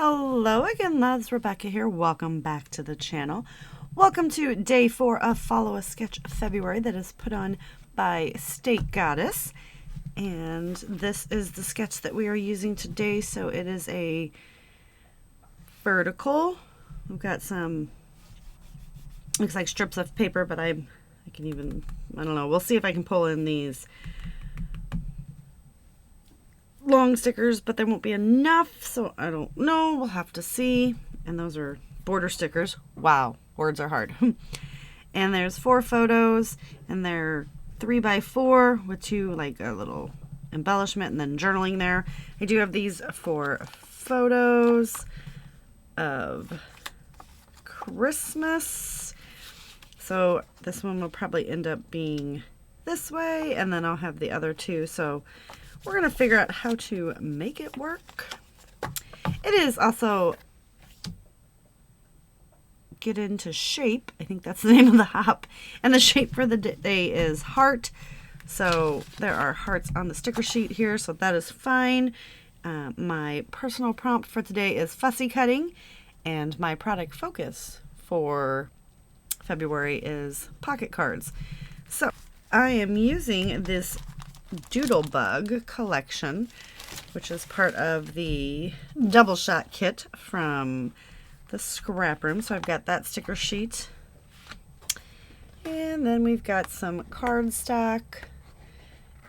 Hello again, loves. Rebecca here. Welcome back to the channel. Welcome to day 4 of Follow a Sketch February that is put on by State Goddess. And this is the sketch that we are using today. So it is a vertical. We've got some, looks like strips of paper, but I don't know. We'll see if I can pull in these long stickers, but there won't be enough, so I don't know. We'll have to see. And those are border stickers. Wow, words are hard. And there's 4 photos, and they're 3x4 with 2 like a little embellishment and then journaling there. I do have these 4 photos of Christmas, so this one will probably end up being this way, and then I'll have the other 2. So we're going to figure out how to make it work. It is also get into shape. I think that's the name of the hop. And the shape for the day is heart. So there are hearts on the sticker sheet here, so that is fine. My personal prompt for today is fussy cutting, and my product focus for February is pocket cards. So I am using this Doodlebug collection, which is part of the double shot kit from the scrap room. So I've got that sticker sheet, and then we've got some cardstock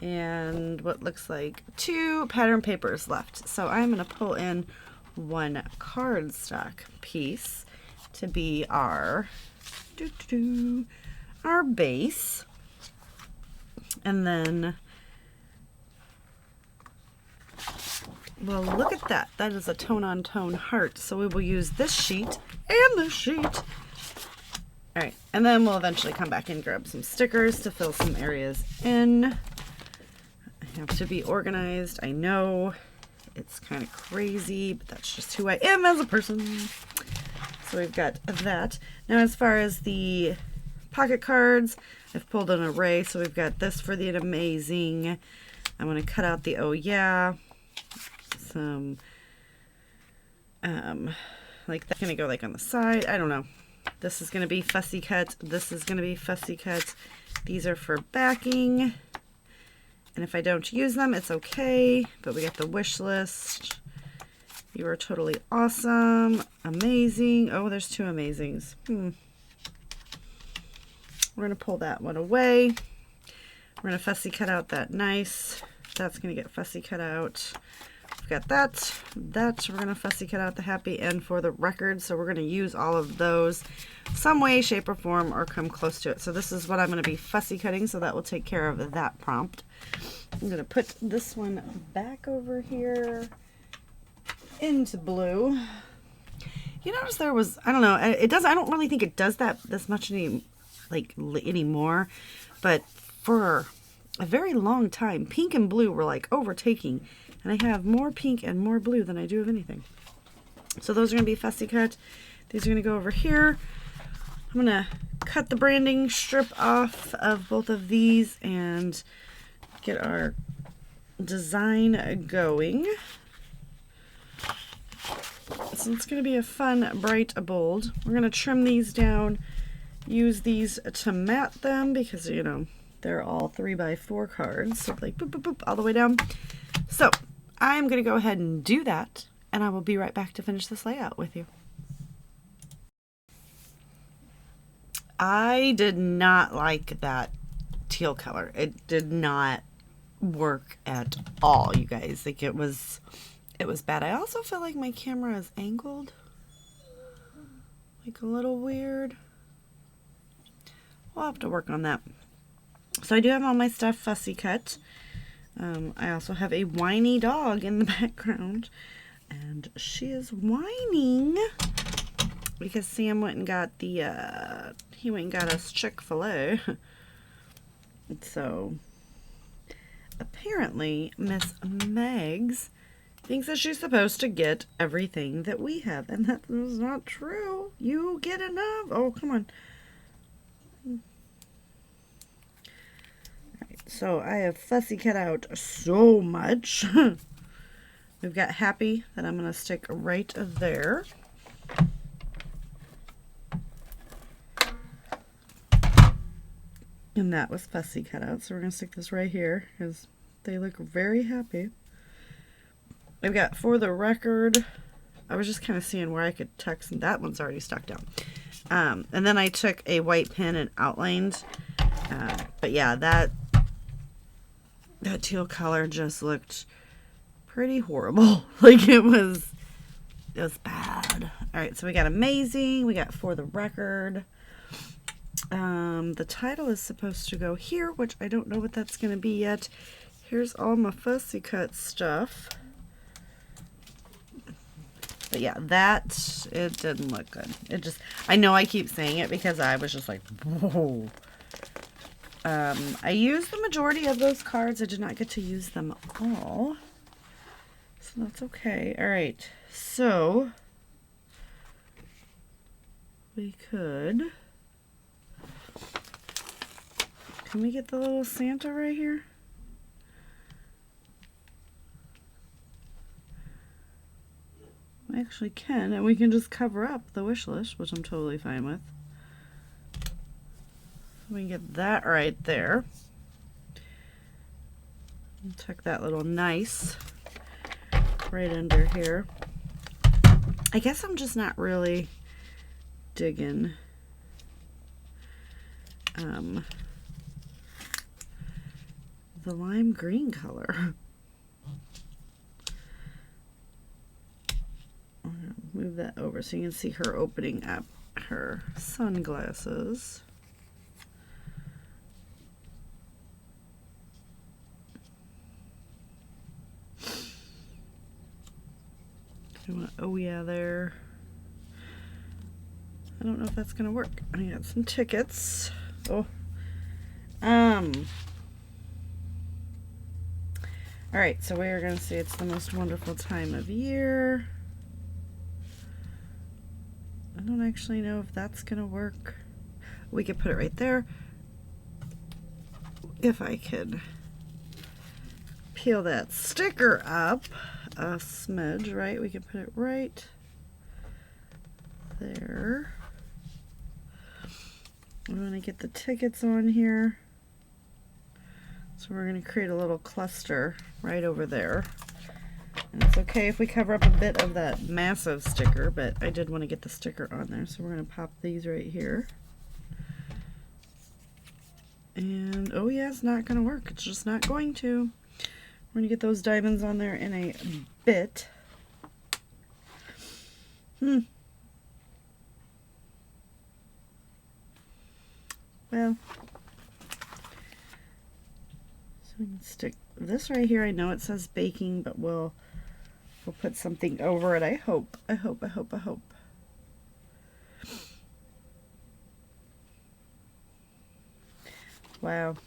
and what looks like 2 pattern papers left. So I'm going to pull in 1 cardstock piece to be our base, and then well, look at that. That is a tone-on-tone heart. So we will use this sheet and this sheet. All right, and then we'll eventually come back and grab some stickers to fill some areas in. I have to be organized. I know it's kind of crazy, but that's just who I am as a person. So we've got that. Now, as far as the pocket cards, I've pulled an array. So we've got this for the amazing. I want to cut out the oh yeah. Some like that's gonna go like on the side. I don't know. This is gonna be fussy cut. This is gonna be fussy cut. These are for backing, and if I don't use them, it's okay. But we got the wish list. You are totally awesome, amazing. Oh, there's 2 amazings. We're gonna pull that one away. We're gonna fussy cut out that nice. That's gonna get fussy cut out. Got that we're gonna fussy cut out the happy end for the record, so we're gonna use all of those some way, shape, or form, or come close to it. So this is what I'm gonna be fussy cutting, so that will take care of that prompt. I'm gonna put this one back over here into blue. You notice there was, I don't know, I don't really think it does that this much anymore, but for a very long time pink and blue were like overtaking. And I have more pink and more blue than I do of anything. So those are going to be fussy cut. These are going to go over here. I'm going to cut the branding strip off of both of these and get our design going. So it's going to be a fun, bright, bold. We're going to trim these down, use these to mat them because, you know, they're all 3x4 cards. So like boop, boop, boop, all the way down. So I'm going to go ahead and do that, and I will be right back to finish this layout with you. I did not like that teal color. It did not work at all, you guys. Like it was bad. I also feel like my camera is angled, like a little weird. We'll have to work on that. So I do have all my stuff fussy cut. I also have a whiny dog in the background, and she is whining because Sam went and got he went and got us Chick-fil-A. So apparently Miss Megs thinks that she's supposed to get everything that we have, and that is not true. You get enough. Oh, come on. So I have fussy cut out so much. We've got happy that I'm going to stick right there. And that was fussy cut out. So we're going to stick this right here because they look very happy. We've got for the record. I was just kind of seeing where I could text, and that one's already stuck down. And then I took a white pen and outlined. But yeah, that teal color just looked pretty horrible. Like it was bad. All right, so we got amazing. We got for the record. The title is supposed to go here, which I don't know what that's going to be yet. Here's all my fussy cut stuff. But yeah, it didn't look good. It just, I know I keep saying it because I was just like, whoa. I used the majority of those cards. I did not get to use them all. So that's okay. All right. So we could, can we get the little Santa right here? We actually can, and we can just cover up the wish list, which I'm totally fine with. We can get that right there. And tuck that little nice right under here. I guess I'm just not really digging the lime green color. Move that over so you can see her opening up her sunglasses. Oh yeah, there. I don't know if that's gonna work. I got some tickets. Oh. All right, so we are gonna say it's the most wonderful time of year. I don't actually know if that's gonna work. We could put it right there. If I could peel that sticker up a smidge, right? We could put it right there. We want to get the tickets on here. So we're going to create a little cluster right over there. And it's okay if we cover up a bit of that massive sticker, but I did want to get the sticker on there. So we're going to pop these right here. And oh yeah, it's not going to work. It's just not going to. We're going to get those diamonds on there in a bit. Well, so we can stick this right here. I know it says baking, but we'll put something over it. I hope. Wow,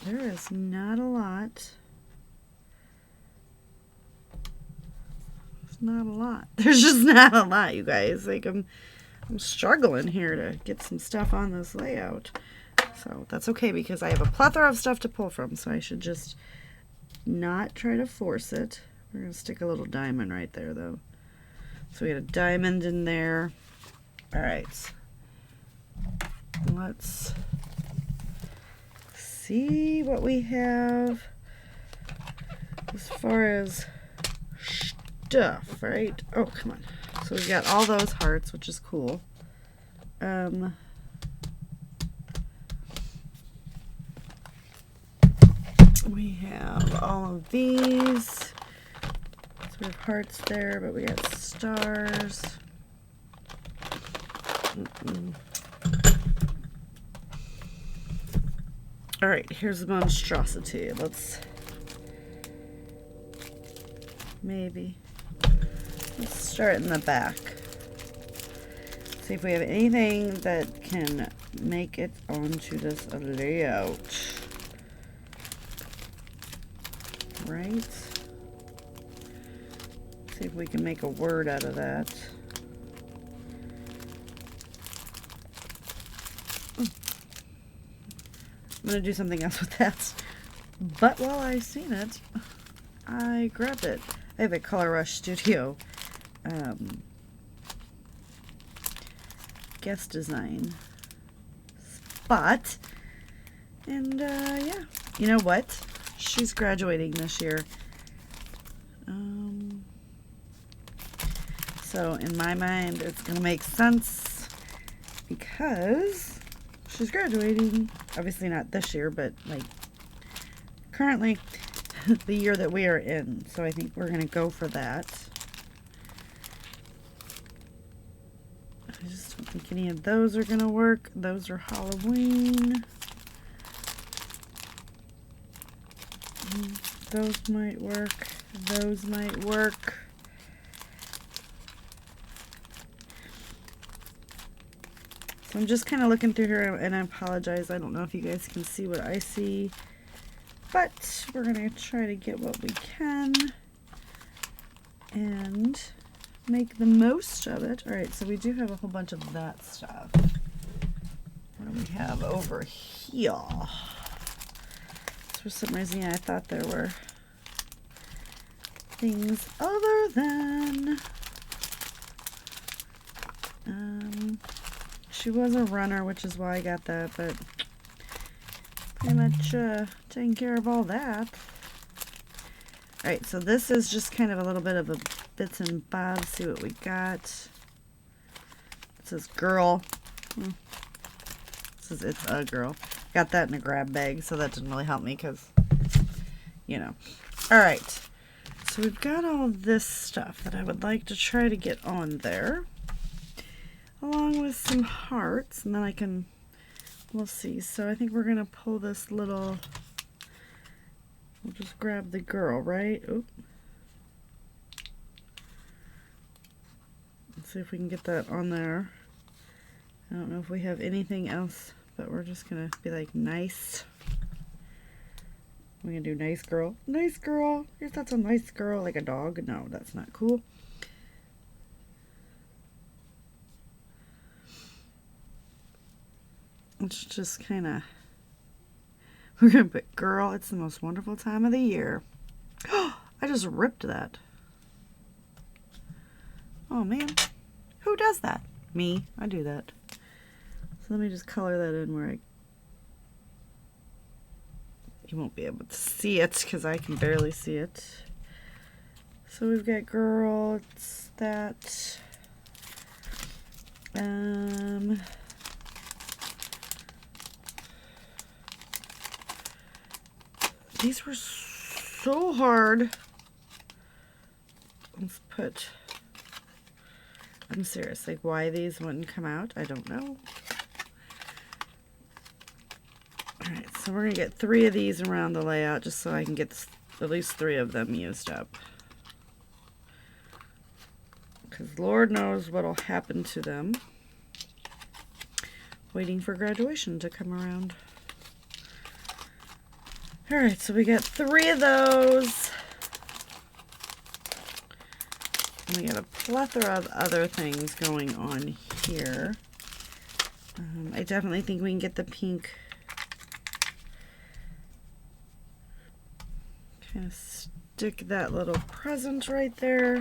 there is not a lot. It's not a lot. There's just not a lot, you guys. Like I'm struggling here to get some stuff on this layout. So that's okay because I have a plethora of stuff to pull from, so I should just not try to force it. We're going to stick a little diamond right there, though. So we got a diamond in there. All right. Let's see what we have as far as stuff, right? Oh, come on. So we've got all those hearts, which is cool. We have all of these. So we have hearts there, but we got stars. All right, here's the monstrosity. Let's start in the back. See if we have anything that can make it onto this layout. Right? See if we can make a word out of that. I'm going to do something else with that. But while I seen it, I grabbed it. I have a Color Rush Studio guest design spot. And yeah, you know what? She's graduating this year. So in my mind, it's going to make sense because she's graduating. Obviously not this year, but like currently the year that we are in. So I think we're going to go for that. I just don't think any of those are going to work. Those are Halloween. Those might work. Those might work. So I'm just kind of looking through here, and I apologize. I don't know if you guys can see what I see, but we're going to try to get what we can and make the most of it. All right, so we do have a whole bunch of that stuff. What do we have over here? For some reason, yeah, I thought there were things other than she was a runner, which is why I got that, but pretty much taking care of all that. Alright, so this is just kind of a little bit of a bits and bobs. See what we got. It says girl. It says it's a girl. Got that in a grab bag, so that didn't really help me because, you know. Alright, so we've got all this stuff that I would like to try to get on there, along with some hearts, and then we'll see. So I think we're going to pull this little, we'll just grab the girl, right? Oop. Let's see if we can get that on there. I don't know if we have anything else, but we're just going to be like, nice. We're going to do nice girl. Nice girl. Your thoughts on nice girl? Like a dog? No, that's not cool. It's just kind of, we're going to put girl. It's the most wonderful time of the year. Oh, I just ripped that. Oh man, who does that? Me. I do that. So let me just color that in where you won't be able to see it because I can barely see it. So we've got girl, it's that. These were so hard. Let's put, I'm serious, like why these wouldn't come out, I don't know. Alright, so we're going to get 3 of these around the layout just so I can get at least 3 of them used up. Because Lord knows what'll happen to them. Waiting for graduation to come around. Alright, so we got 3 of those. And we got a plethora of other things going on here. I definitely think we can get the pink. Kind of stick that little present right there.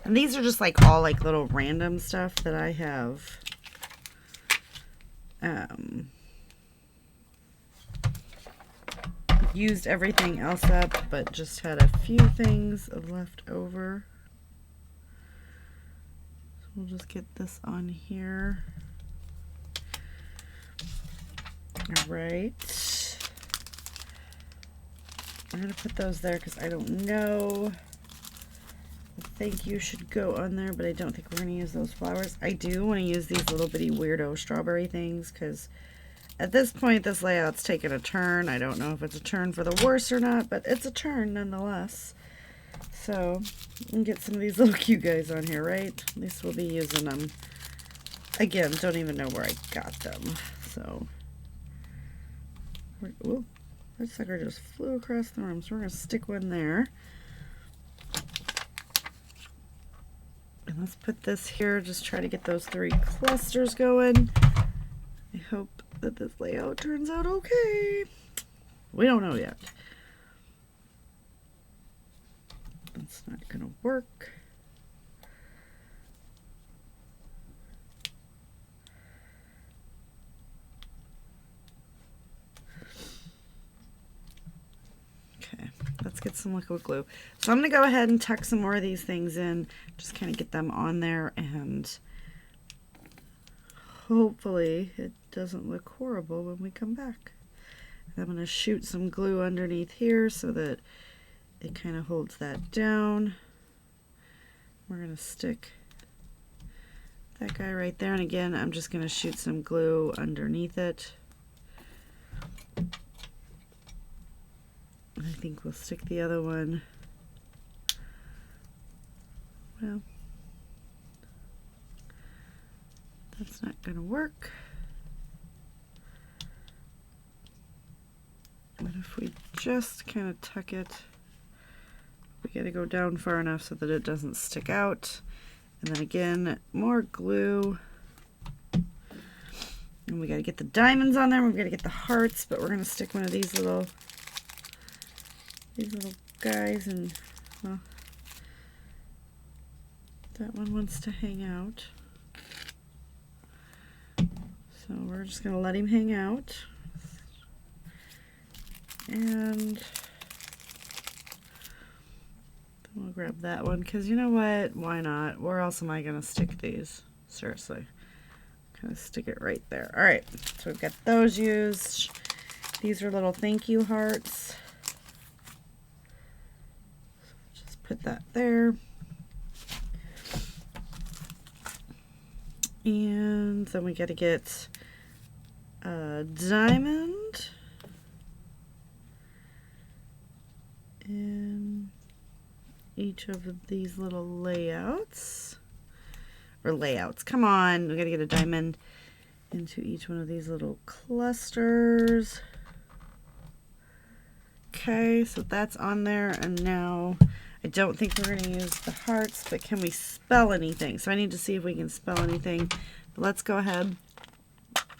And these are just like all like little random stuff that I have used everything else up, but just had a few things left over. So we'll just get this on here. All right. I'm going to put those there because I don't know. I think you should go on there, but I don't think we're going to use those flowers. I do want to use these little bitty weirdo strawberry things because at this point this layout's taken a turn. I don't know if it's a turn for the worse or not, but it's a turn nonetheless. So you can get some of these little cute guys on here, right? At least we'll be using them. Again, don't even know where I got them. So, ooh, that sucker just flew across the room. So we're going to stick one there. And let's put this here, just try to get those 3 clusters going. I hope that this layout turns out okay. We don't know yet. Let's not work. Okay, let's get some liquid glue. So I'm going to go ahead and tuck some more of these things in, just kind of get them on there, and hopefully it doesn't look horrible when we come back. I'm going to shoot some glue underneath here so that it kind of holds that down. We're going to stick that guy right there, and again I'm just going to shoot some glue underneath it. I think we'll stick the other one, well, that's not going to work. But if we just kind of tuck it, we got to go down far enough so that it doesn't stick out. And then again, more glue. And we got to get the diamonds on there. We've got to get the hearts, but we're going to stick one of these little guys, and well, that one wants to hang out. So we're just going to let him hang out. And we'll grab that one, because you know what? Why not? Where else am I going to stick these? Seriously. Kind of stick it right there. All right, so we've got those used. These are little thank you hearts. So just put that there. And then we got to get a diamond. In each of these little layouts, come on, we gotta get a diamond into each one of these little clusters. Okay, so that's on there, and now I don't think we're gonna use the hearts, but can we spell anything? So I need to see if we can spell anything. But let's go ahead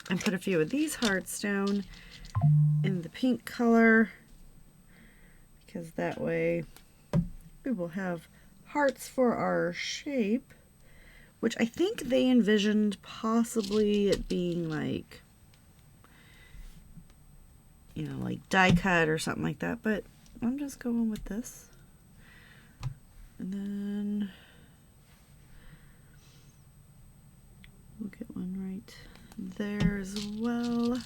and put a few of these hearts down in the pink color, because that way we will have hearts for our shape, which I think they envisioned possibly it being like, you know, like die cut or something like that, but I'm just going with this. And then we'll get one right there as well.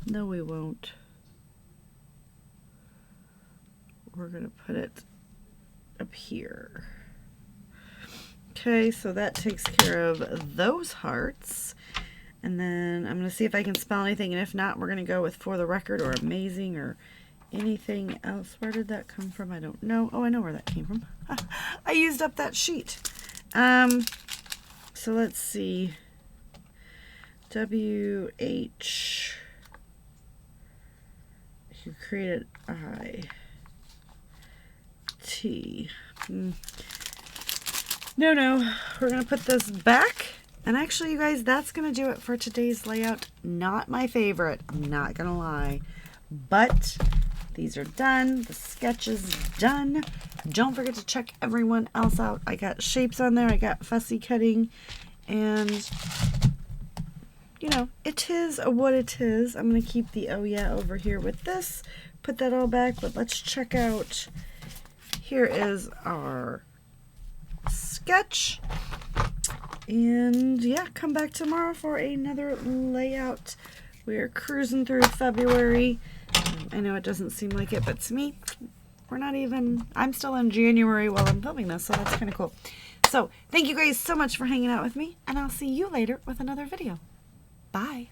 No, we won't. We're going to put it up here. Okay, so that takes care of those hearts. And then I'm going to see if I can spell anything, and if not, we're going to go with for the record or amazing or anything else. Where did that come from? I don't know. Oh, I know where that came from. I used up that sheet. So let's see. W-H. You created I-T. No, we're going to put this back. And actually, you guys, that's going to do it for today's layout. Not my favorite, I'm not going to lie. But these are done. The sketch is done. Don't forget to check everyone else out. I got shapes on there. I got fussy cutting. And, you know, it is what it is. I'm going to keep the oh yeah over here with this. Put that all back. But let's check out. Here is our sketch. And yeah, come back tomorrow for another layout. We are cruising through February. I know it doesn't seem like it, but to me, we're not even, I'm still in January while I'm filming this, so that's kind of cool. So thank you guys so much for hanging out with me, and I'll see you later with another video. Bye.